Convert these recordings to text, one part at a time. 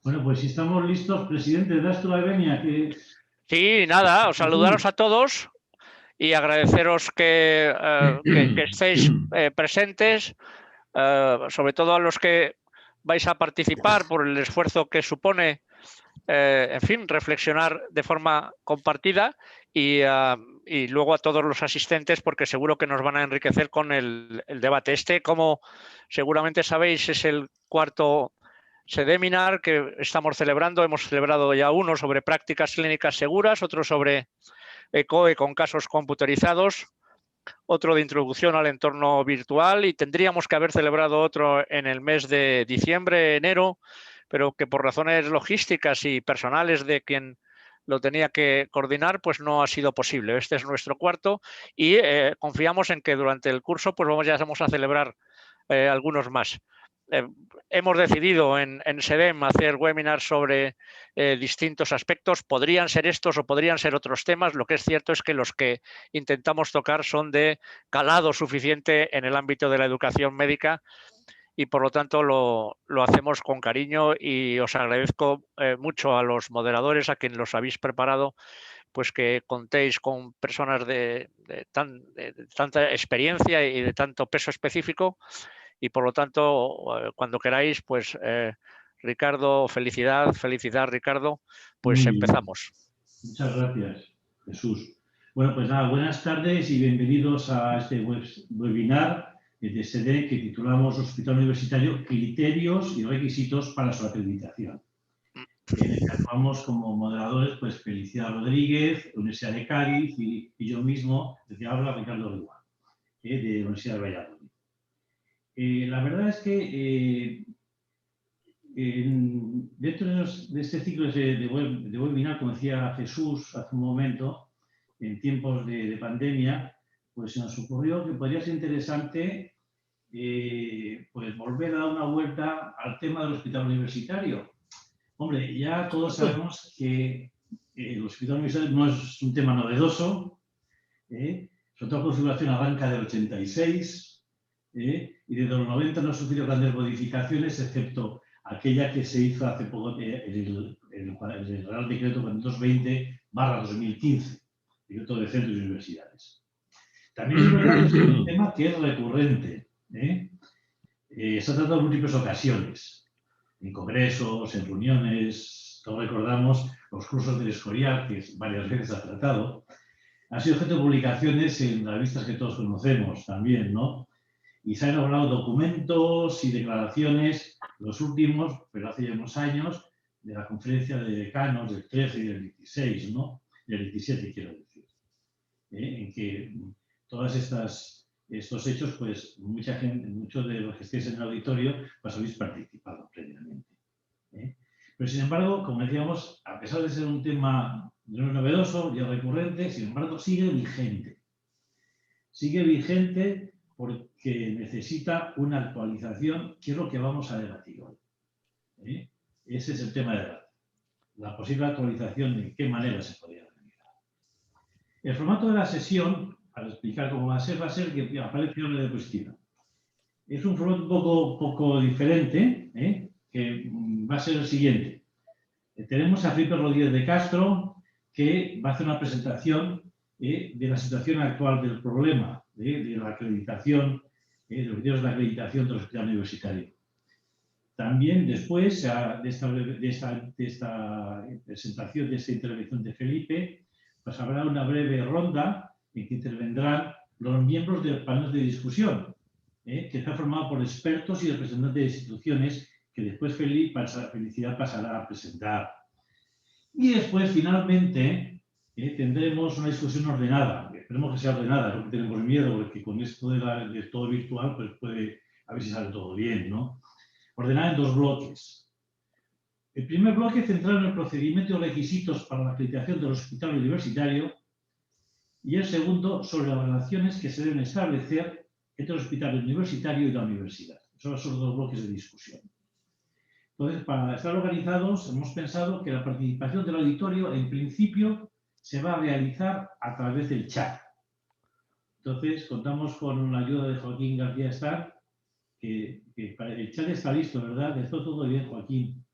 Bueno, pues si estamos listos, presidente, das tú la venia que... Sí, nada, os saludaros a todos y agradeceros que estéis presentes, sobre todo a los que vais a participar por el esfuerzo que supone, en fin, reflexionar de forma compartida y luego a todos los asistentes porque seguro que nos van a enriquecer con el debate. Como seguramente sabéis, es el cuarto Sedeminar que estamos celebrando. Hemos celebrado ya uno sobre prácticas clínicas seguras, otro sobre ECOE con casos computarizados, otro de introducción al entorno virtual y tendríamos que haber celebrado otro en el mes de diciembre, enero, pero que por razones logísticas y personales de quien lo tenía que coordinar, pues no ha sido posible. Este es nuestro cuarto y confiamos en que durante el curso pues vamos a celebrar algunos más. Hemos decidido en SEDEM hacer webinars sobre distintos aspectos. Podrían ser estos o podrían ser otros temas. Lo que es cierto es que los que intentamos tocar son de calado suficiente en el ámbito de la educación médica y por lo tanto lo hacemos con cariño y os agradezco mucho a los moderadores, a quienes los habéis preparado, pues que contéis con personas de tanta experiencia y de tanto peso específico y por lo tanto, cuando queráis, pues Ricardo, felicidad Ricardo, pues Muy bien. empezamos. Muchas gracias, Jesús. Bueno, pues nada, buenas tardes y bienvenidos a este webinar de SEDE que titulamos Hospital Universitario, criterios y requisitos para su acreditación. En el que actuamos como moderadores, pues Felicidad Rodríguez, Universidad de Cádiz y yo mismo, desde habla Ricardo Riguán, de la Universidad de Valladolid. La verdad es que dentro de este ciclo de webinar, como decía Jesús hace un momento, en tiempos de pandemia, pues se nos ocurrió que podría ser interesante pues volver a dar una vuelta al tema del hospital universitario. Hombre, ya todos sabemos que el hospital universitario no es un tema novedoso, su otra configuración arranca del 86 y desde los 90 no ha sufrido grandes modificaciones, excepto aquella que se hizo hace poco, el Real Decreto 420/2015, Decreto de Centros y Universidades. También es verdad que es un tema que es recurrente. Se ha tratado en múltiples ocasiones, en congresos, en reuniones, todos recordamos los cursos del Escorial, que varias veces ha tratado. Ha sido objeto de publicaciones en revistas que todos conocemos también, ¿no? Y se han elaborado documentos y declaraciones, los últimos, pero hace ya unos años, de la conferencia de decanos del 13 y del 16, ¿no? Del 17, quiero decir. En que todos estos hechos, pues mucha gente, muchos de los que estéis en el auditorio, pues habéis participado previamente. Pero sin embargo, como decíamos, a pesar de ser un tema no novedoso y recurrente, sin embargo, sigue vigente. Sigue vigente porque necesita una actualización, que es lo que vamos a debatir hoy. Ese es el tema de la posible actualización, de qué manera se podría realizar. El formato de la sesión, para explicar cómo va a ser que aparece en una diapositiva. Es un formato un poco diferente, que va a ser el siguiente. Tenemos a Felipe Rodríguez de Castro, que va a hacer una presentación de la situación actual del problema de la acreditación, de los criterios de la acreditación del hospital universitario. También después de esta presentación, de esta intervención de Felipe, pues habrá una breve ronda en que intervendrán los miembros del panel de discusión, que está formado por expertos y representantes de instituciones que después Felicidad pasará a presentar. Y después, finalmente, tendremos una discusión ordenada. Esperemos que sea ordenada, no que tenemos miedo, porque con esto de todo virtual, pues puede, a ver si sale todo bien, ¿no? Ordenada en dos bloques. El primer bloque centrado en el procedimiento y requisitos para la acreditación del hospital universitario y el segundo sobre las relaciones que se deben establecer entre el hospital universitario y la universidad. Esos son los dos bloques de discusión. Entonces, para estar organizados, hemos pensado que la participación del auditorio, en principio, se va a realizar a través del chat. Entonces, contamos con la ayuda de Joaquín García Estar, que el chat está listo, ¿verdad? Está todo bien, Joaquín.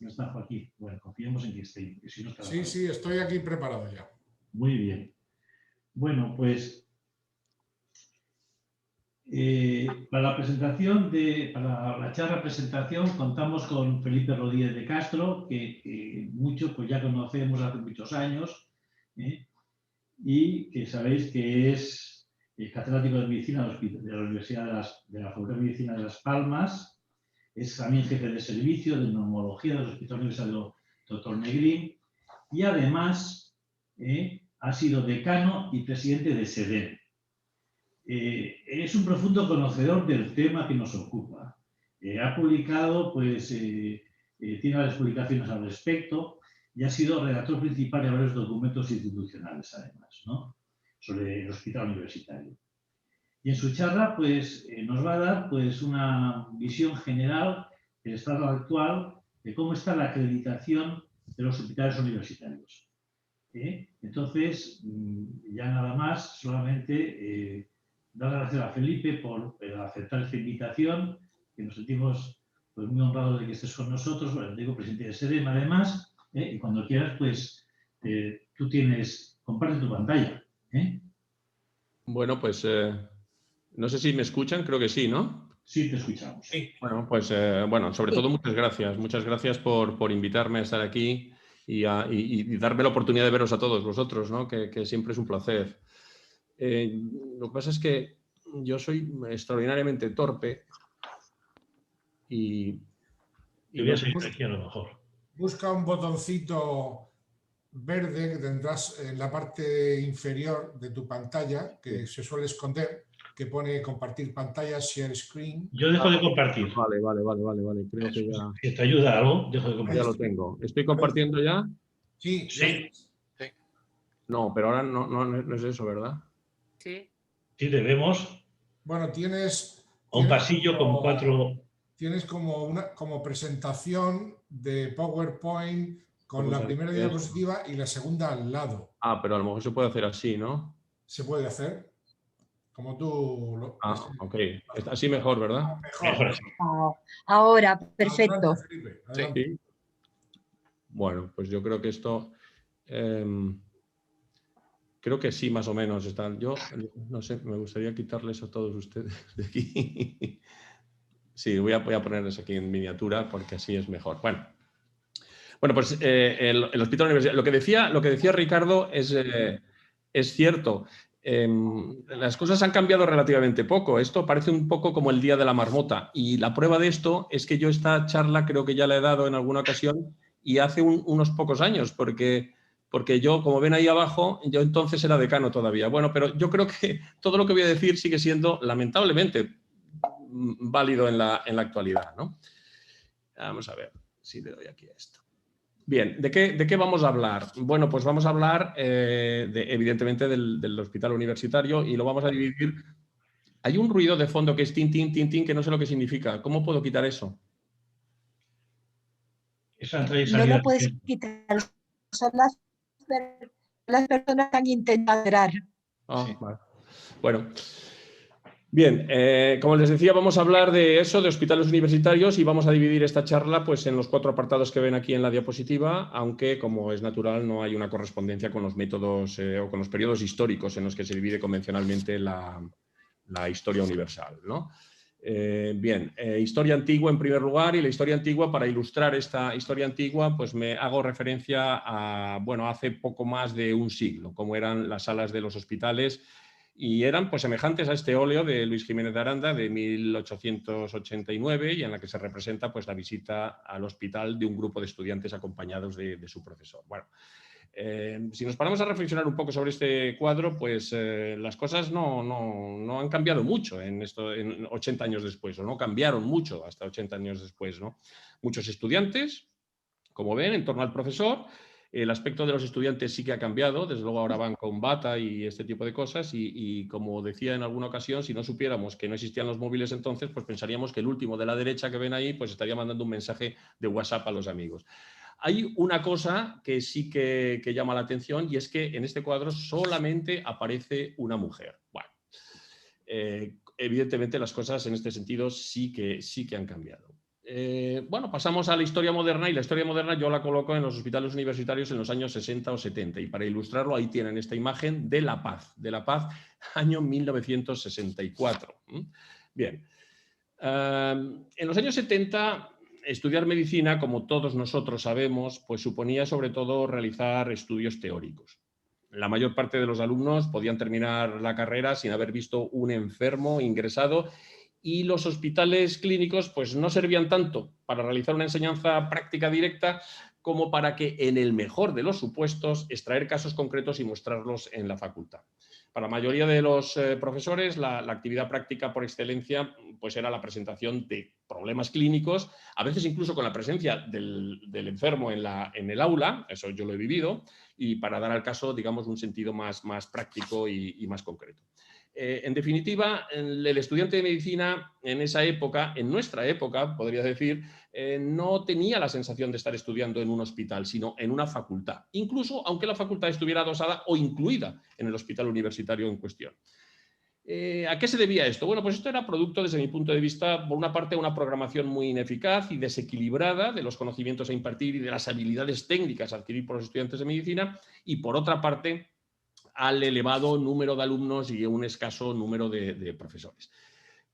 No está Joaquín. Bueno, confiemos en que esté. Que si no está Sí, sí, estoy aquí preparado ya. Muy bien. Bueno, pues para la charla presentación contamos con Felipe Rodríguez de Castro, que muchos pues ya conocemos hace muchos años, y que sabéis que es catedrático de medicina de la Universidad de la Facultad de Medicina de Las Palmas, es también jefe de servicio de neumología del Hospital Universitario Dr. Negrín, y además ha sido decano y presidente de SEDEN. Es un profundo conocedor del tema que nos ocupa. Ha publicado, pues, tiene varias publicaciones al respecto y ha sido redactor principal de varios documentos institucionales, además, ¿no?, sobre el hospital universitario. Y en su charla, pues, nos va a dar, pues, una visión general del estado actual de cómo está la acreditación de los hospitales universitarios. Entonces, ya nada más, solamente dar las gracias a Felipe por aceptar esta invitación, que nos sentimos pues, muy honrados de que estés con nosotros, bueno, digo presidente de SEDEM además, y cuando quieras, pues tú comparte tu pantalla. Bueno, pues no sé si me escuchan, creo que sí, ¿no? Sí, te escuchamos. Sí. Bueno, pues sobre todo muchas gracias por invitarme a estar aquí y darme la oportunidad de veros a todos vosotros, ¿no? Que siempre es un placer. Lo que pasa es que yo soy extraordinariamente torpe y Te voy a seguir aquí a lo mejor. Busca un botoncito verde que tendrás en la parte inferior de tu pantalla, que se suele esconder, que pone compartir pantalla, share screen. Yo dejo de compartir. Vale. Creo que ya... Si te ayuda algo, dejo de compartir. Ya lo tengo. ¿Estoy compartiendo ya? Sí. No, pero ahora no es eso, ¿verdad? Sí. Sí, debemos. Bueno, tienes un pasillo con 4... Tienes como presentación de PowerPoint con la primera diapositiva y la segunda al lado. Ah, pero a lo mejor se puede hacer así, ¿no? Se puede hacer. Como tú... Ok. Está así mejor, ¿verdad? Mejor. Ahora, perfecto. Adelante, Felipe, Sí. Bueno, pues yo creo que esto... creo que sí, más o menos están. Yo, no sé, me gustaría quitarles a todos ustedes de aquí. Sí, voy a ponerles aquí en miniatura porque así es mejor. Bueno, pues el hospital universitario. Lo que decía Ricardo es cierto. Las cosas han cambiado relativamente poco. Esto parece un poco como el día de la marmota. Y la prueba de esto es que yo esta charla creo que ya la he dado en alguna ocasión y hace unos pocos años, porque yo, como ven ahí abajo, yo entonces era decano todavía. Bueno, pero yo creo que todo lo que voy a decir sigue siendo, lamentablemente, válido en la actualidad, ¿no? Vamos a ver si le doy aquí a esto. Bien, ¿de qué vamos a hablar? Bueno, pues vamos a hablar, evidentemente, del hospital universitario y lo vamos a dividir. Hay un ruido de fondo que es tin, tin, tin, tin, que no sé lo que significa. ¿Cómo puedo quitar eso? No lo puedes quitar. Son las personas que han intentado entrar. Sí. Vale. Bueno. Bien, como les decía, vamos a hablar de eso, de hospitales universitarios, y vamos a dividir esta charla pues, en los 4 apartados que ven aquí en la diapositiva, aunque, como es natural, no hay una correspondencia con los métodos o con los periodos históricos en los que se divide convencionalmente la historia universal, ¿no? Bien, historia antigua en primer lugar, y la historia antigua, para ilustrar esta historia antigua, pues me hago referencia a, bueno, hace poco más de un siglo, como eran las salas de los hospitales. Y eran pues semejantes a este óleo de Luis Jiménez de Aranda de 1889 y en la que se representa pues la visita al hospital de un grupo de estudiantes acompañados de su profesor. Bueno, si nos paramos a reflexionar un poco sobre este cuadro, pues las cosas no han cambiado mucho en 80 años después, o no cambiaron mucho hasta 80 años después, ¿no? Muchos estudiantes, como ven, en torno al profesor. El aspecto de los estudiantes sí que ha cambiado, desde luego ahora van con bata y este tipo de cosas y como decía en alguna ocasión, si no supiéramos que no existían los móviles entonces, pues pensaríamos que el último de la derecha que ven ahí pues estaría mandando un mensaje de WhatsApp a los amigos. Hay una cosa que sí que llama la atención y es que en este cuadro solamente aparece una mujer. Bueno, evidentemente las cosas en este sentido sí que han cambiado. Bueno, pasamos a la historia moderna, y la historia moderna yo la coloco en los hospitales universitarios en los años 60 o 70, y para ilustrarlo ahí tienen esta imagen de La Paz, año 1964. Bien, en los años 70 estudiar medicina, como todos nosotros sabemos, pues suponía sobre todo realizar estudios teóricos. La mayor parte de los alumnos podían terminar la carrera sin haber visto un enfermo ingresado, y los hospitales clínicos pues no servían tanto para realizar una enseñanza práctica directa como para que, en el mejor de los supuestos, extraer casos concretos y mostrarlos en la facultad. Para la mayoría de los profesores, la actividad práctica por excelencia pues era la presentación de problemas clínicos, a veces incluso con la presencia del enfermo en el aula, eso yo lo he vivido, y para dar al caso, digamos, un sentido más práctico y más concreto. En definitiva, el estudiante de medicina en esa época, en nuestra época, podría decir, no tenía la sensación de estar estudiando en un hospital, sino en una facultad, incluso aunque la facultad estuviera adosada o incluida en el hospital universitario en cuestión. ¿A qué se debía esto? Bueno, pues esto era producto, desde mi punto de vista, por una parte, una programación muy ineficaz y desequilibrada de los conocimientos a impartir y de las habilidades técnicas a adquirir por los estudiantes de medicina, y por otra parte, al elevado número de alumnos y un escaso número de profesores.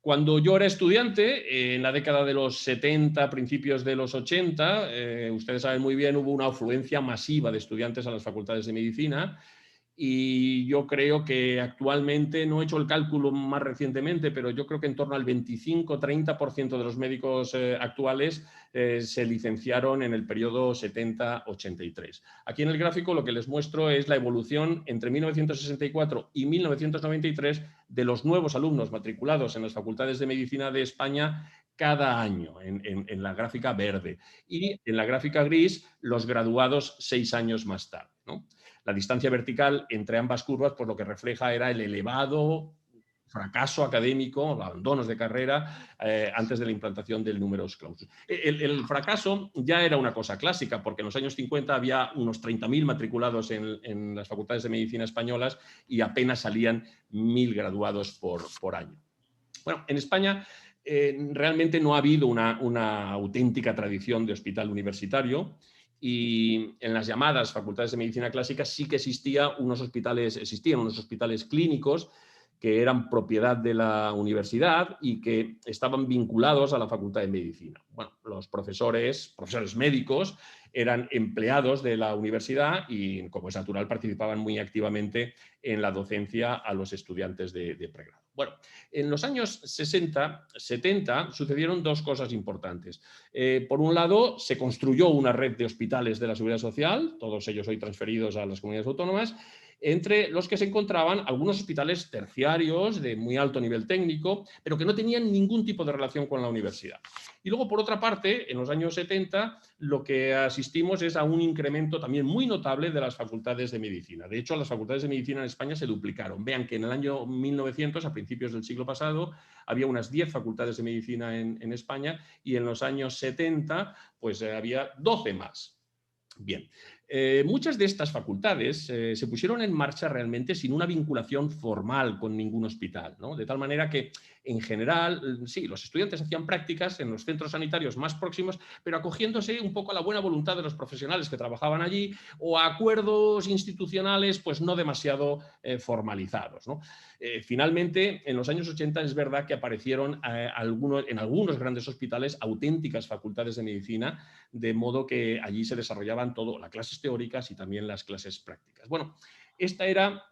Cuando yo era estudiante, en la década de los 70, principios de los 80, ustedes saben muy bien, hubo una afluencia masiva de estudiantes a las facultades de medicina, y yo creo que actualmente, no he hecho el cálculo más recientemente, pero yo creo que en torno al 25-30% de los médicos actuales se licenciaron en el periodo 70-83. Aquí en el gráfico lo que les muestro es la evolución entre 1964 y 1993 de los nuevos alumnos matriculados en las facultades de medicina de España cada año, en la gráfica verde, y en la gráfica gris los graduados 6 años más tarde, ¿no? La distancia vertical entre ambas curvas, pues lo que refleja era el elevado fracaso académico, abandonos de carrera, antes de la implantación del numerus clausus. El fracaso ya era una cosa clásica, porque en los años 50 había unos 30.000 matriculados en las facultades de medicina españolas y apenas salían 1.000 graduados por año. Bueno, en España realmente no ha habido una auténtica tradición de hospital universitario, y en las llamadas facultades de medicina clásica sí que existían unos hospitales clínicos que eran propiedad de la universidad y que estaban vinculados a la facultad de medicina. Bueno, los profesores médicos eran empleados de la universidad y, como es natural, participaban muy activamente en la docencia a los estudiantes de pregrado. Bueno, en los años 60-70 sucedieron dos cosas importantes. Por un lado, se construyó una red de hospitales de la Seguridad Social, todos ellos hoy transferidos a las comunidades autónomas, entre los que se encontraban algunos hospitales terciarios de muy alto nivel técnico, pero que no tenían ningún tipo de relación con la universidad. Y luego, por otra parte, en los años 70, lo que asistimos es a un incremento también muy notable de las facultades de medicina. De hecho, las facultades de medicina en España se duplicaron. Vean que en el año 1900, a principios del siglo pasado, había unas 10 facultades de medicina en España, y en los años 70 pues había 12 más. Bien, muchas de estas facultades se pusieron en marcha realmente sin una vinculación formal con ningún hospital, ¿no? De tal manera que, en general, sí, los estudiantes hacían prácticas en los centros sanitarios más próximos, pero acogiéndose un poco a la buena voluntad de los profesionales que trabajaban allí, o a acuerdos institucionales pues no demasiado formalizados, ¿no? Finalmente, en los años 80 es verdad que aparecieron en algunos grandes hospitales auténticas facultades de medicina, de modo que allí se desarrollaban todo, las clases teóricas y también las clases prácticas. Bueno, esta era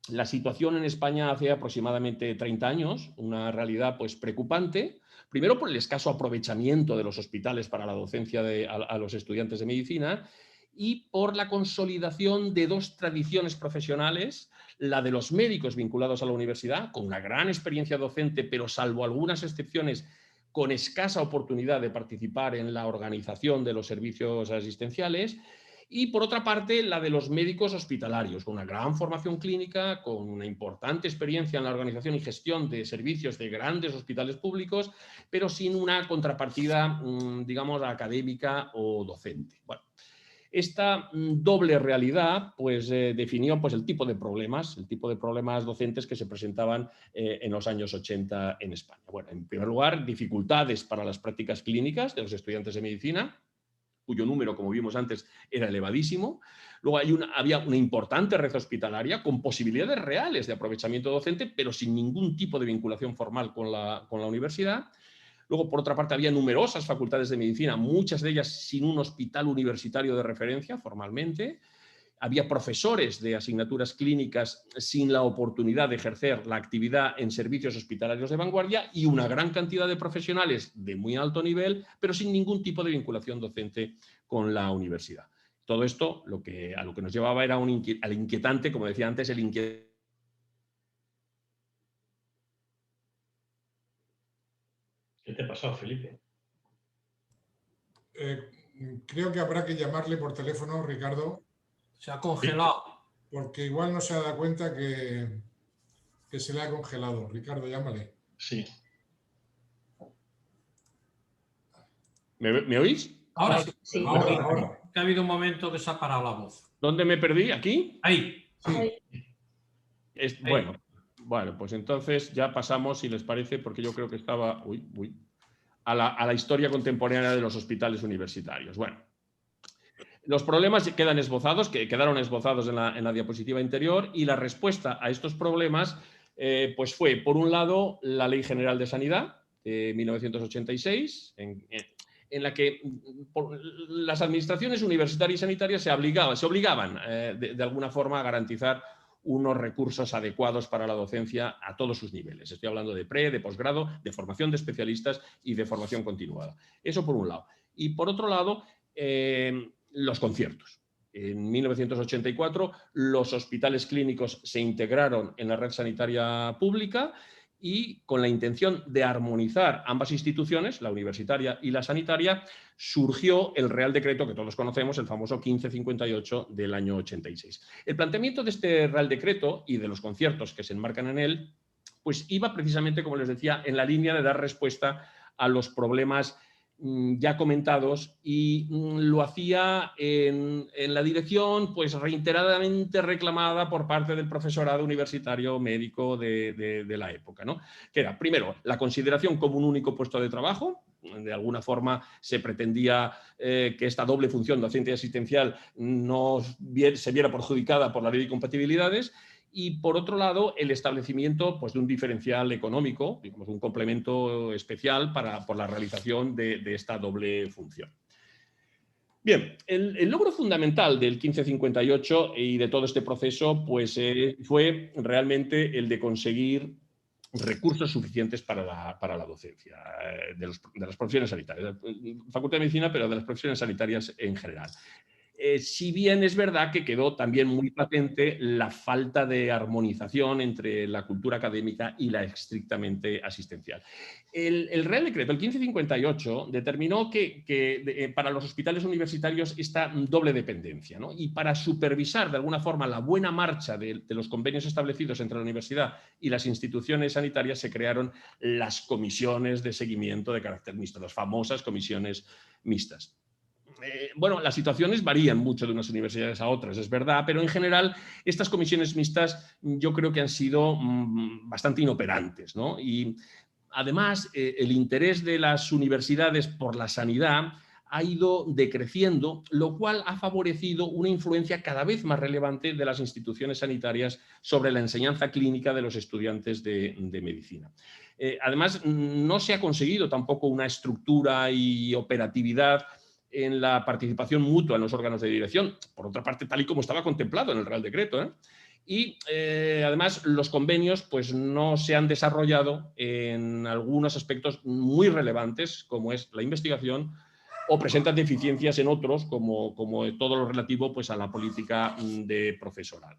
la situación en España hace aproximadamente 30 años, una realidad pues preocupante, primero por el escaso aprovechamiento de los hospitales para la docencia a los estudiantes de medicina, y por la consolidación de dos tradiciones profesionales, la de los médicos vinculados a la universidad, con una gran experiencia docente, pero salvo algunas excepciones, con escasa oportunidad de participar en la organización de los servicios asistenciales, y por otra parte la de los médicos hospitalarios, con una gran formación clínica, con una importante experiencia en la organización y gestión de servicios de grandes hospitales públicos, pero sin una contrapartida, digamos, académica o docente. Bueno, Esta doble realidad pues, definió pues, el tipo de problemas docentes que se presentaban en los años 80 en España. Bueno, en primer lugar, dificultades para las prácticas clínicas de los estudiantes de medicina, cuyo número, como vimos antes, era elevadísimo. Luego había una importante red hospitalaria con posibilidades reales de aprovechamiento docente, pero sin ningún tipo de vinculación formal con la universidad. Luego, por otra parte, había numerosas facultades de medicina, muchas de ellas sin un hospital universitario de referencia formalmente. Había profesores de asignaturas clínicas sin la oportunidad de ejercer la actividad en servicios hospitalarios de vanguardia y una gran cantidad de profesionales de muy alto nivel, pero sin ningún tipo de vinculación docente con la universidad. Todo esto a lo que nos llevaba era al inquietante, como decía antes, el inquietante. ¿Qué te ha pasado, Felipe? Creo que habrá que llamarle por teléfono, Ricardo. Se ha congelado. Porque igual no se ha dado cuenta que se le ha congelado. Ricardo, llámale. Sí. ¿Me oís? Ahora Sí. Ahora. Que ha habido un momento que se ha parado la voz. ¿Dónde me perdí? ¿Aquí? Ahí. Sí. Bueno, pues entonces ya pasamos, si les parece, porque yo creo que estaba a la historia contemporánea de los hospitales universitarios. Bueno, los problemas quedaron esbozados en la diapositiva interior, y la respuesta a estos problemas pues fue, por un lado, la Ley General de Sanidad de 1986, en la que las administraciones universitarias y sanitarias se obligaban de alguna forma a garantizar unos recursos adecuados para la docencia a todos sus niveles. Estoy hablando de de posgrado, de formación de especialistas y de formación continuada. Eso por un lado. Y por otro lado, los conciertos. En 1984 los hospitales clínicos se integraron en la red sanitaria pública, y con la intención de armonizar ambas instituciones, la universitaria y la sanitaria, surgió el Real Decreto que todos conocemos, el famoso 1558 del año 86. El planteamiento de este Real Decreto y de los conciertos que se enmarcan en él, pues iba precisamente, como les decía, en la línea de dar respuesta a los problemas ya comentados, y lo hacía en la dirección pues reiteradamente reclamada por parte del profesorado universitario médico de la época, ¿no? Que era, primero, la consideración como un único puesto de trabajo. De alguna forma se pretendía que esta doble función docente y asistencial no se viera perjudicada por la ley de incompatibilidades. Y, por otro lado, el establecimiento pues, de un diferencial económico, digamos, un complemento especial por la realización de esta doble función. Bien, el logro fundamental del 1558 y de todo este proceso pues, fue realmente el de conseguir recursos suficientes para la docencia de las profesiones sanitarias, Facultad de Medicina, pero de las profesiones sanitarias en general. Si bien es verdad que quedó también muy patente la falta de armonización entre la cultura académica y la estrictamente asistencial. El Real Decreto, el 1558, determinó que para los hospitales universitarios esta doble dependencia, ¿no? Y para supervisar de alguna forma la buena marcha de los convenios establecidos entre la universidad y las instituciones sanitarias, se crearon las comisiones de seguimiento de carácter mixto, las famosas comisiones mixtas. Bueno, las situaciones varían mucho de unas universidades a otras, es verdad, pero en general estas comisiones mixtas yo creo que han sido bastante inoperantes, ¿no? Y además el interés de las universidades por la sanidad ha ido decreciendo, lo cual ha favorecido una influencia cada vez más relevante de las instituciones sanitarias sobre la enseñanza clínica de los estudiantes de medicina. Además, no se ha conseguido tampoco una estructura y operatividad en la participación mutua en los órganos de dirección, por otra parte, tal y como estaba contemplado en el Real Decreto, Y además los convenios pues, no se han desarrollado en algunos aspectos muy relevantes, como es la investigación, o presentan deficiencias en otros, como todo lo relativo pues, a la política de profesorado.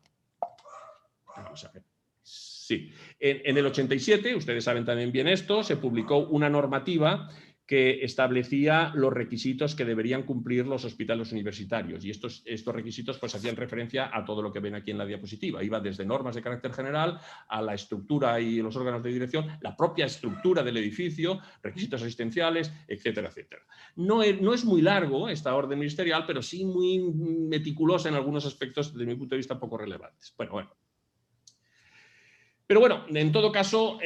Vamos a ver. Sí. En el 87, ustedes saben también bien esto, se publicó una normativa que establecía los requisitos que deberían cumplir los hospitales universitarios. Y estos requisitos pues hacían referencia a todo lo que ven aquí en la diapositiva. Iba desde normas de carácter general a la estructura y los órganos de dirección, la propia estructura del edificio, requisitos asistenciales, etcétera, etcétera. No es muy largo esta orden ministerial, pero sí muy meticulosa en algunos aspectos, desde mi punto de vista, poco relevantes. Pero bueno, en todo caso,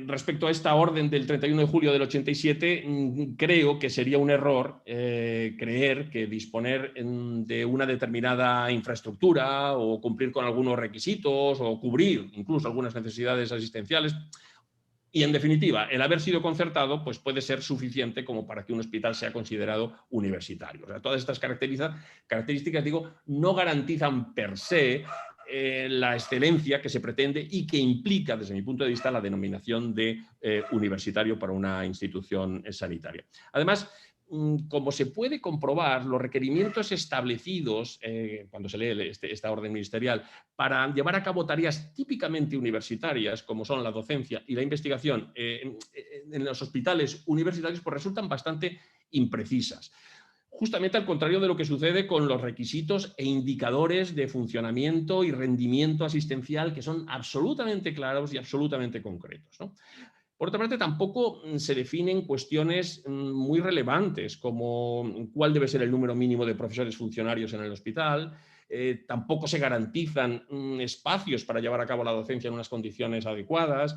respecto a esta orden del 31 de julio del 87, creo que sería un error creer que disponer de una determinada infraestructura o cumplir con algunos requisitos o cubrir incluso algunas necesidades asistenciales y, en definitiva, el haber sido concertado pues puede ser suficiente como para que un hospital sea considerado universitario. O sea, todas estas características, digo, no garantizan per se la excelencia que se pretende y que implica, desde mi punto de vista, la denominación de universitario para una institución sanitaria. Además, como se puede comprobar, los requerimientos establecidos cuando se lee esta orden ministerial para llevar a cabo tareas típicamente universitarias, como son la docencia y la investigación en los hospitales universitarios, pues resultan bastante imprecisas. Justamente al contrario de lo que sucede con los requisitos e indicadores de funcionamiento y rendimiento asistencial, que son absolutamente claros y absolutamente concretos, ¿no? Por otra parte, tampoco se definen cuestiones muy relevantes, como cuál debe ser el número mínimo de profesores funcionarios en el hospital. Tampoco se garantizan espacios para llevar a cabo la docencia en unas condiciones adecuadas.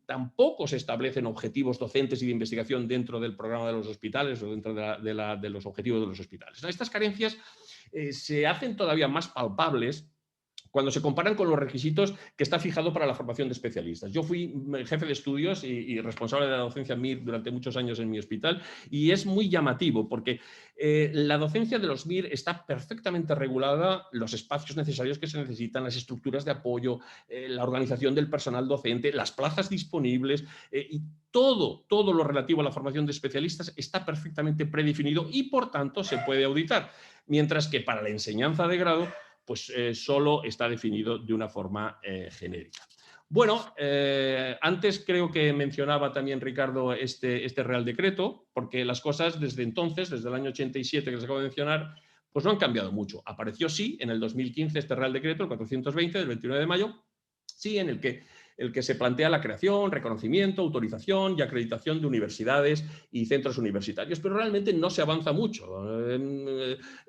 Tampoco se establecen objetivos docentes y de investigación dentro del programa de los hospitales o dentro de los objetivos de los hospitales. Estas carencias se hacen todavía más palpables cuando se comparan con los requisitos que está fijado para la formación de especialistas. Yo fui jefe de estudios y responsable de la docencia MIR durante muchos años en mi hospital, y es muy llamativo porque la docencia de los MIR está perfectamente regulada, los espacios necesarios que se necesitan, las estructuras de apoyo, la organización del personal docente, las plazas disponibles, y todo lo relativo a la formación de especialistas está perfectamente predefinido y, por tanto, se puede auditar. Mientras que para la enseñanza de grado, pues solo está definido de una forma genérica. Bueno, antes creo que mencionaba también Ricardo este Real Decreto, porque las cosas desde entonces, desde el año 87 que les acabo de mencionar, pues no han cambiado mucho. Apareció sí en el 2015 este Real Decreto, el 420 del 29 de mayo, sí, en el que se plantea la creación, reconocimiento, autorización y acreditación de universidades y centros universitarios, pero realmente no se avanza mucho.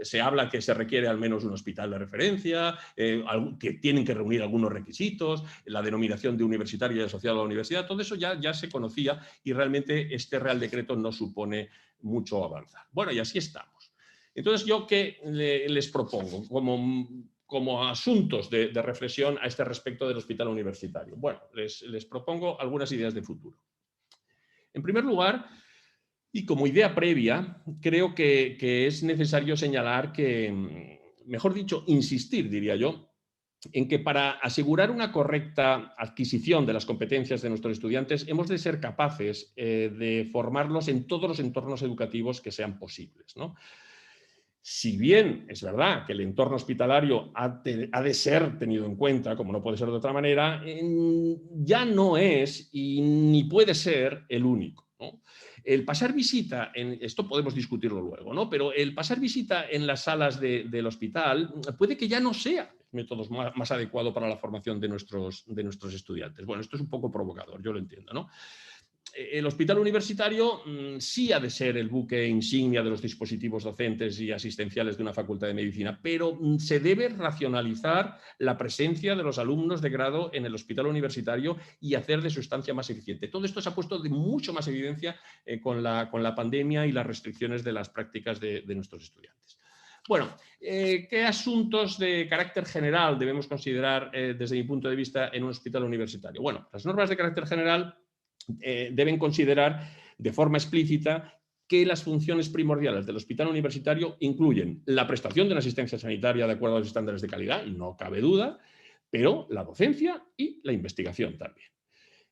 Se habla que se requiere al menos un hospital de referencia, que tienen que reunir algunos requisitos, la denominación de universitario y asociado a la universidad, todo eso ya se conocía y realmente este Real Decreto no supone mucho avanzar. Bueno, y así estamos. Entonces, ¿yo qué les propongo como asuntos de reflexión a este respecto del hospital universitario? Bueno, les propongo algunas ideas de futuro. En primer lugar, y como idea previa, creo que es necesario señalar que, mejor dicho, insistir, diría yo, en que para asegurar una correcta adquisición de las competencias de nuestros estudiantes hemos de ser capaces de formarlos en todos los entornos educativos que sean posibles, ¿no? Si bien es verdad que el entorno hospitalario ha de ser tenido en cuenta, como no puede ser de otra manera, ya no es y ni puede ser el único, ¿no? El pasar visita, esto podemos discutirlo luego, ¿no? Pero el pasar visita en las salas del hospital puede que ya no sea el método más adecuado para la formación de nuestros estudiantes. Bueno, esto es un poco provocador, yo lo entiendo, ¿no? El hospital universitario sí ha de ser el buque insignia de los dispositivos docentes y asistenciales de una facultad de medicina, pero se debe racionalizar la presencia de los alumnos de grado en el hospital universitario y hacer de su estancia más eficiente. Todo esto se ha puesto de mucho más evidencia con la pandemia y las restricciones de las prácticas de nuestros estudiantes. Bueno, ¿qué asuntos de carácter general debemos considerar desde mi punto de vista en un hospital universitario? Bueno, las normas de carácter general deben considerar de forma explícita que las funciones primordiales del hospital universitario incluyen la prestación de una asistencia sanitaria de acuerdo a los estándares de calidad, y no cabe duda, pero la docencia y la investigación también.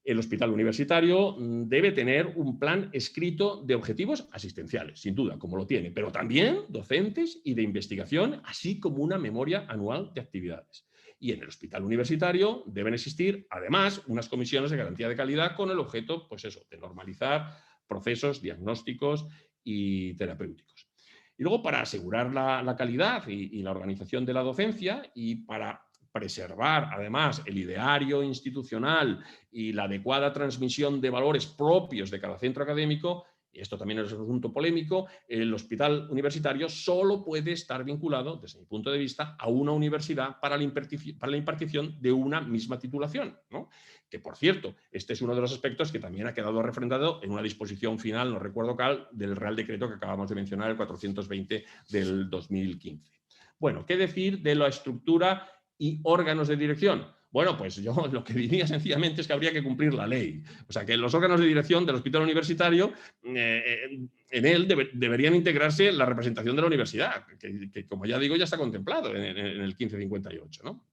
El hospital universitario debe tener un plan escrito de objetivos asistenciales, sin duda, como lo tiene, pero también docentes y de investigación, así como una memoria anual de actividades. Y en el hospital universitario deben existir, además, unas comisiones de garantía de calidad con el objeto, pues eso, de normalizar procesos diagnósticos y terapéuticos. Y luego, para asegurar la calidad y la organización de la docencia y para preservar, además, el ideario institucional y la adecuada transmisión de valores propios de cada centro académico, y esto también es un asunto polémico, el hospital universitario solo puede estar vinculado, desde mi punto de vista, a una universidad para la impartición de una misma titulación, ¿no? Que, por cierto, este es uno de los aspectos que también ha quedado refrendado en una disposición final, no recuerdo cuál, del Real Decreto que acabamos de mencionar, el 420 del 2015. Bueno, ¿qué decir de la estructura y órganos de dirección? Bueno, pues yo lo que diría sencillamente es que habría que cumplir la ley. O sea, que en los órganos de dirección del hospital universitario, en él deberían integrarse la representación de la universidad, que como ya digo, ya está contemplado en el 1558, ¿no?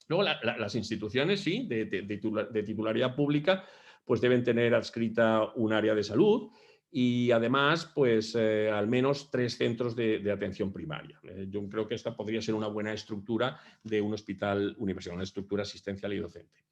Luego, las instituciones, sí, de titularidad pública, pues deben tener adscrita un área de salud y además, pues al menos 3 centros de atención primaria. Yo creo que esta podría ser una buena estructura de un hospital universitario, una estructura asistencial y docente.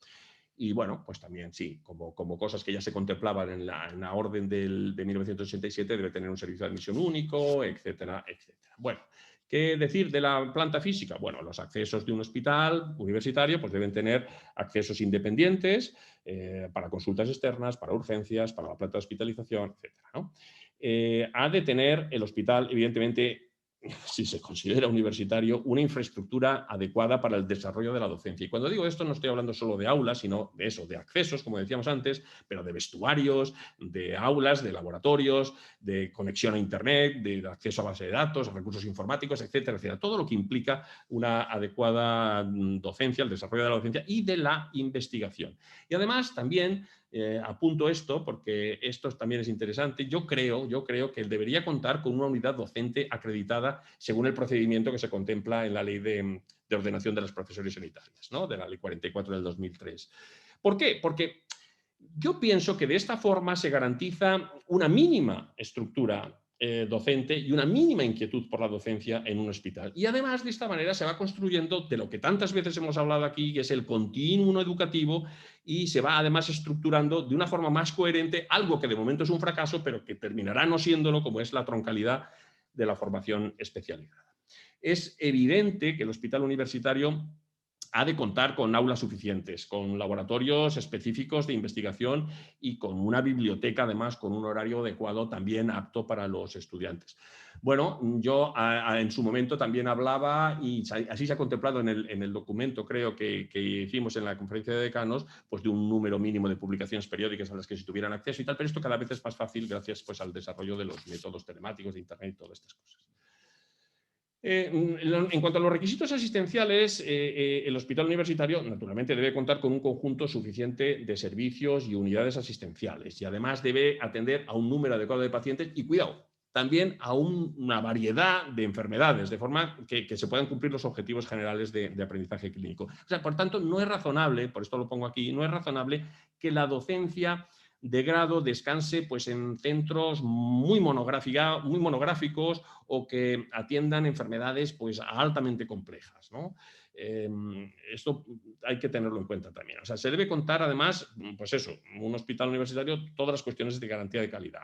Y bueno, pues también sí, como cosas que ya se contemplaban en la orden de 1987, debe tener un servicio de admisión único, etcétera, etcétera. Bueno, ¿qué decir de la planta física? Bueno, los accesos de un hospital universitario pues deben tener accesos independientes para consultas externas, para urgencias, para la planta de hospitalización, etcétera, ¿no? Ha de tener el hospital, evidentemente, si se considera universitario, una infraestructura adecuada para el desarrollo de la docencia. Y cuando digo esto no estoy hablando solo de aulas, sino de eso, de accesos, como decíamos antes, pero de vestuarios, de aulas, de laboratorios, de conexión a Internet, de acceso a base de datos, a recursos informáticos, etcétera, etcétera. Todo lo que implica una adecuada docencia, el desarrollo de la docencia y de la investigación. Y además también apunto esto porque esto también es interesante. Yo creo que debería contar con una unidad docente acreditada según el procedimiento que se contempla en la Ley de Ordenación de las Profesiones Sanitarias, ¿no? De la Ley 44 del 2003. ¿Por qué? Porque yo pienso que de esta forma se garantiza una mínima estructura docente y una mínima inquietud por la docencia en un hospital. Y además de esta manera se va construyendo de lo que tantas veces hemos hablado aquí, que es el continuum educativo, y se va además estructurando de una forma más coherente algo que de momento es un fracaso, pero que terminará no siéndolo, como es la troncalidad de la formación especializada. Es evidente que el hospital universitario ha de contar con aulas suficientes, con laboratorios específicos de investigación y con una biblioteca, además, con un horario adecuado también apto para los estudiantes. Bueno, yo en su momento también hablaba, y así se ha contemplado en el documento, creo que hicimos en la conferencia de decanos, pues de un número mínimo de publicaciones periódicas a las que se tuvieran acceso y tal, pero esto cada vez es más fácil gracias pues, al desarrollo de los métodos telemáticos de Internet y todas estas cosas. En cuanto a los requisitos asistenciales, el hospital universitario naturalmente debe contar con un conjunto suficiente de servicios y unidades asistenciales y además debe atender a un número adecuado de pacientes y, cuidado, también a una variedad de enfermedades, de forma que se puedan cumplir los objetivos generales de aprendizaje clínico. O sea, por tanto, no es razonable, por esto lo pongo aquí, no es razonable que la docencia de grado descanse pues, en centros muy monográficos o que atiendan enfermedades pues, altamente complejas, ¿no? Esto hay que tenerlo en cuenta también. O sea, se debe contar además, pues eso, un hospital universitario, todas las cuestiones de garantía de calidad,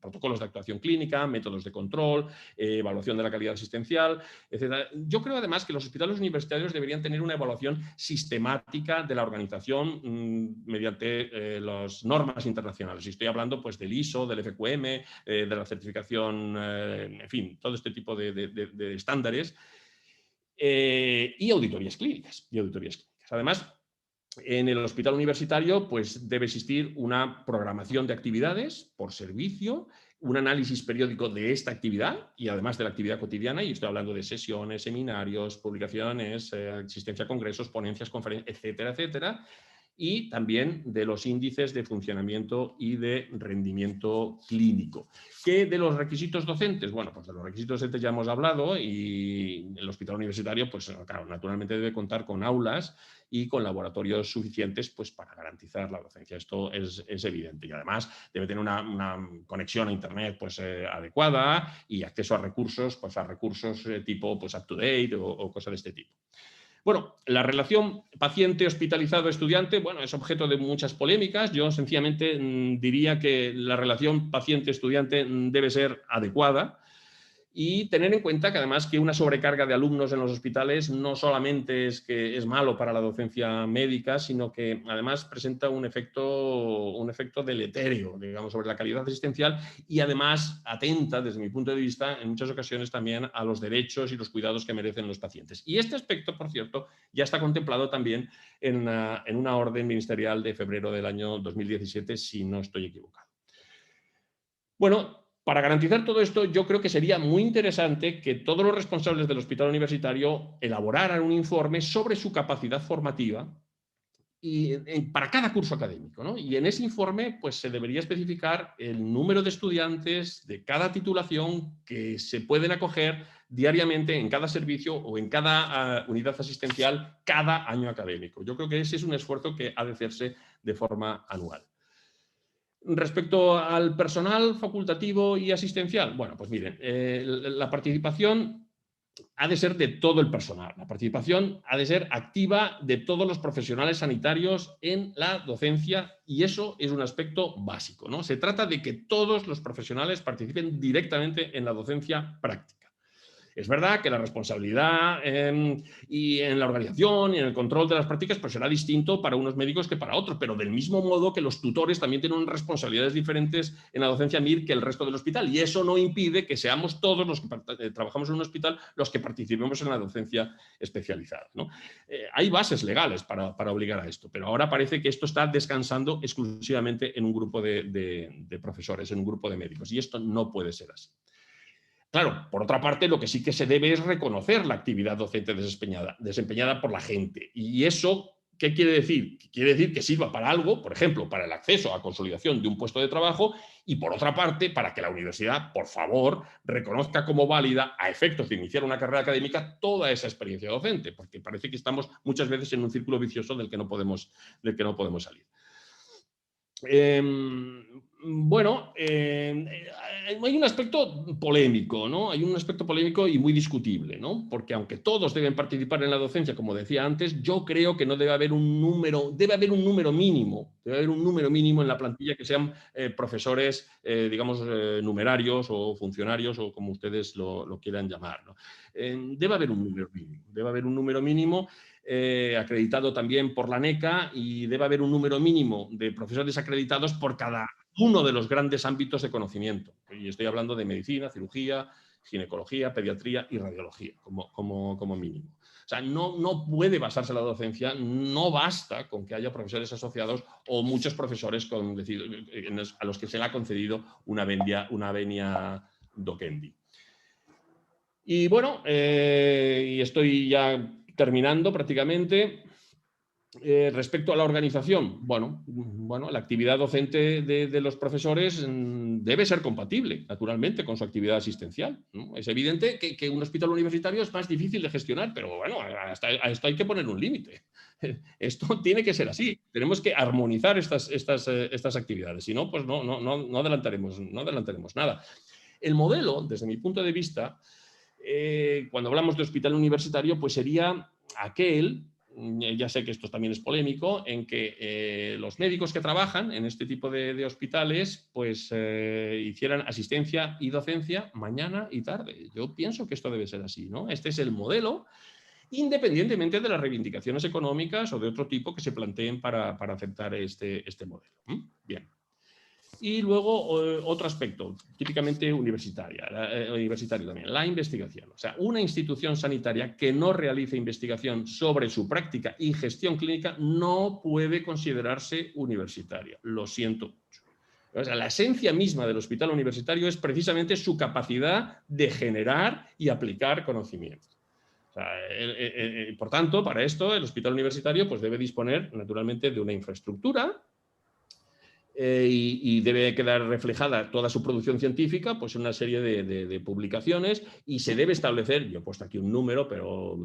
protocolos de actuación clínica, métodos de control, evaluación de la calidad asistencial, etc. Yo creo además que los hospitales universitarios deberían tener una evaluación sistemática de la organización mediante las normas internacionales. Y estoy hablando pues, del ISO, del FQM, de la certificación, en fin, todo este tipo de estándares. Y auditorías clínicas. Además, en el hospital universitario pues, debe existir una programación de actividades por servicio, un análisis periódico de esta actividad y además de la actividad cotidiana, y estoy hablando de sesiones, seminarios, publicaciones, asistencia a congresos, ponencias, conferencias, etcétera, etcétera, y también de los índices de funcionamiento y de rendimiento clínico. ¿Qué de los requisitos docentes? Bueno, pues de los requisitos docentes ya hemos hablado y el hospital universitario, pues claro, naturalmente debe contar con aulas y con laboratorios suficientes pues, para garantizar la docencia. Esto es evidente. Y además debe tener una conexión a Internet pues, adecuada y acceso a recursos, tipo pues, up-to-date o cosas de este tipo. Bueno, la relación paciente hospitalizado-estudiante, bueno, es objeto de muchas polémicas. Yo sencillamente diría que la relación paciente-estudiante debe ser adecuada. Y tener en cuenta que además que una sobrecarga de alumnos en los hospitales no solamente es que es malo para la docencia médica, sino que además presenta un efecto deletérea, digamos, sobre la calidad asistencial y además atenta, desde mi punto de vista, en muchas ocasiones también a los derechos y los cuidados que merecen los pacientes. Y este aspecto, por cierto, ya está contemplado también en una orden ministerial de febrero del año 2017, si no estoy equivocado. Bueno, para garantizar todo esto, yo creo que sería muy interesante que todos los responsables del hospital universitario elaboraran un informe sobre su capacidad formativa para cada curso académico, ¿no? Y en ese informe pues, se debería especificar el número de estudiantes de cada titulación que se pueden acoger diariamente en cada servicio o en cada unidad asistencial cada año académico. Yo creo que ese es un esfuerzo que ha de hacerse de forma anual. Respecto al personal facultativo y asistencial, bueno, pues miren, la participación ha de ser de todo el personal. La participación ha de ser activa de todos los profesionales sanitarios en la docencia y eso es un aspecto básico, ¿no? Se trata de que todos los profesionales participen directamente en la docencia práctica. Es verdad que la responsabilidad y en la organización y en el control de las prácticas pues será distinto para unos médicos que para otros, pero del mismo modo que los tutores también tienen responsabilidades diferentes en la docencia MIR que el resto del hospital y eso no impide que seamos todos los que trabajamos en un hospital los que participemos en la docencia especializada, ¿no? Hay bases legales para obligar a esto, pero ahora parece que esto está descansando exclusivamente en un grupo de profesores, en un grupo de médicos y esto no puede ser así. Claro, por otra parte, lo que sí que se debe es reconocer la actividad docente desempeñada por la gente. Y eso, ¿qué quiere decir? Quiere decir que sirva para algo, por ejemplo, para el acceso a consolidación de un puesto de trabajo y, por otra parte, para que la universidad, por favor, reconozca como válida, a efectos de iniciar una carrera académica, toda esa experiencia docente, porque parece que estamos muchas veces en un círculo vicioso del que no podemos salir. Bueno, hay un aspecto polémico, ¿no? Hay un aspecto polémico y muy discutible, ¿no? Porque aunque todos deben participar en la docencia, como decía antes, yo creo que no debe haber un número, debe haber un número mínimo en la plantilla que sean profesores, digamos, numerarios o funcionarios o como ustedes lo quieran llamar, ¿no? Debe haber un número mínimo, acreditado también por la NECA y debe haber un número mínimo de profesores acreditados por cada uno de los grandes ámbitos de conocimiento. Y estoy hablando de medicina, cirugía, ginecología, pediatría y radiología como mínimo. O sea, no puede basarse la docencia, no basta con que haya profesores asociados o muchos profesores a los que se le ha concedido una venia docendi. Y bueno, y estoy ya terminando prácticamente. Respecto a la organización, bueno, la actividad docente de los profesores debe ser compatible, naturalmente, con su actividad asistencial, ¿no? Es evidente que un hospital universitario es más difícil de gestionar, pero bueno, a esto hay que poner un límite. Esto tiene que ser así. Tenemos que armonizar estas actividades, si no, pues no adelantaremos nada. El modelo, desde mi punto de vista, cuando hablamos de hospital universitario, pues sería aquel, ya sé que esto también es polémico, en que los médicos que trabajan en este tipo de hospitales pues hicieran asistencia y docencia mañana y tarde. Yo pienso que esto debe ser así, ¿no? Este es el modelo, independientemente de las reivindicaciones económicas o de otro tipo que se planteen para aceptar este modelo. Bien. Y luego otro aspecto, típicamente universitario también, la investigación. O sea, una institución sanitaria que no realice investigación sobre su práctica y gestión clínica no puede considerarse universitaria. Lo siento mucho. O sea, la esencia misma del hospital universitario es precisamente su capacidad de generar y aplicar conocimiento. O sea, por tanto, para esto el hospital universitario pues, debe disponer naturalmente de una infraestructura y debe quedar reflejada toda su producción científica pues, en una serie de publicaciones y se debe establecer, yo he puesto aquí un número, pero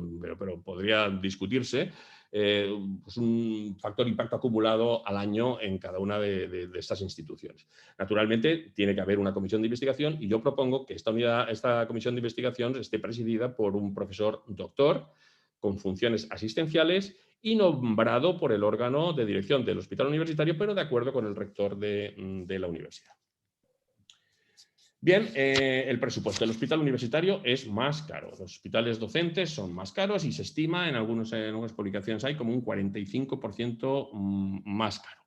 podría discutirse, pues un factor impacto acumulado al año en cada una de estas instituciones. Naturalmente, tiene que haber una comisión de investigación y yo propongo que esta comisión de investigación esté presidida por un profesor doctor con funciones asistenciales y nombrado por el órgano de dirección del hospital universitario, pero de acuerdo con el rector de la universidad. Bien, el presupuesto del hospital universitario es más caro. Los hospitales docentes son más caros y se estima, en algunas publicaciones hay, como un 45% más caro.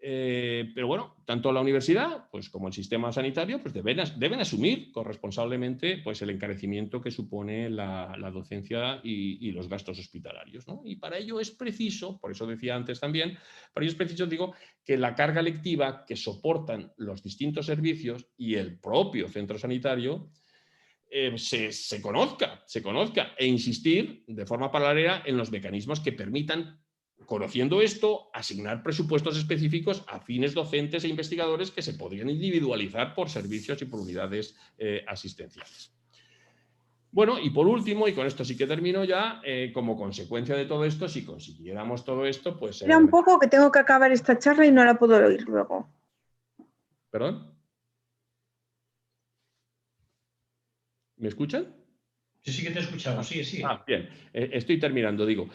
Pero bueno, tanto la universidad pues, como el sistema sanitario pues deben asumir corresponsablemente pues, el encarecimiento que supone la docencia y los gastos hospitalarios, ¿no? Y para ello es preciso, por eso decía antes también, para ello es preciso, digo, que la carga lectiva que soportan los distintos servicios y el propio centro sanitario se conozca e insistir de forma paralela en los mecanismos que permitan, conociendo esto, asignar presupuestos específicos a fines docentes e investigadores que se podrían individualizar por servicios y por unidades asistenciales. Bueno, y por último, y con esto sí que termino ya, como consecuencia de todo esto, si consiguiéramos todo esto, pues... Espera un poco que tengo que acabar esta charla y no la puedo oír luego. ¿Perdón? ¿Me escuchan? Sí, sí que te escuchamos, sigue, sigue. Ah, bien, estoy terminando, digo.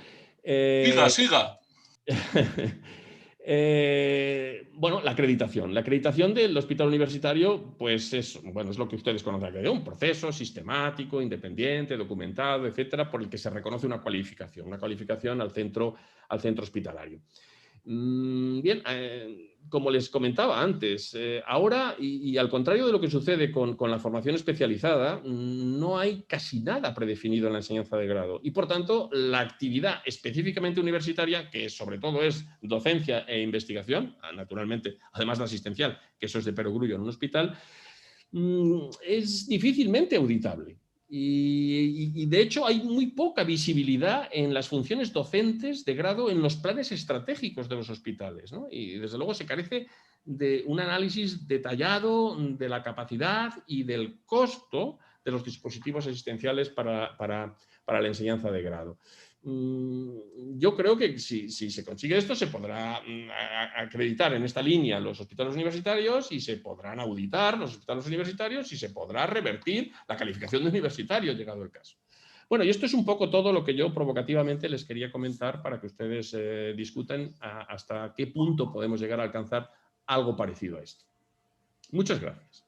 Siga. Bueno, la acreditación. La acreditación del hospital universitario, pues es lo que ustedes conocen, un proceso sistemático, independiente, documentado, etcétera, por el que se reconoce una cualificación al centro hospitalario. Bien, como les comentaba antes, ahora, y al contrario de lo que sucede con la formación especializada, no hay casi nada predefinido en la enseñanza de grado y, por tanto, la actividad específicamente universitaria, que sobre todo es docencia e investigación, naturalmente, además de asistencial, que eso es de perogrullo en un hospital, es difícilmente auditable. Y de hecho hay muy poca visibilidad en las funciones docentes de grado en los planes estratégicos de los hospitales, ¿no? Y desde luego se carece de un análisis detallado de la capacidad y del costo de los dispositivos asistenciales para la enseñanza de grado. Yo creo que si se consigue esto se podrá acreditar en esta línea los hospitales universitarios y se podrán auditar los hospitales universitarios y se podrá revertir la calificación de universitario, llegado el caso. Bueno, y esto es un poco todo lo que yo provocativamente les quería comentar para que ustedes discutan hasta qué punto podemos llegar a alcanzar algo parecido a esto. Muchas gracias.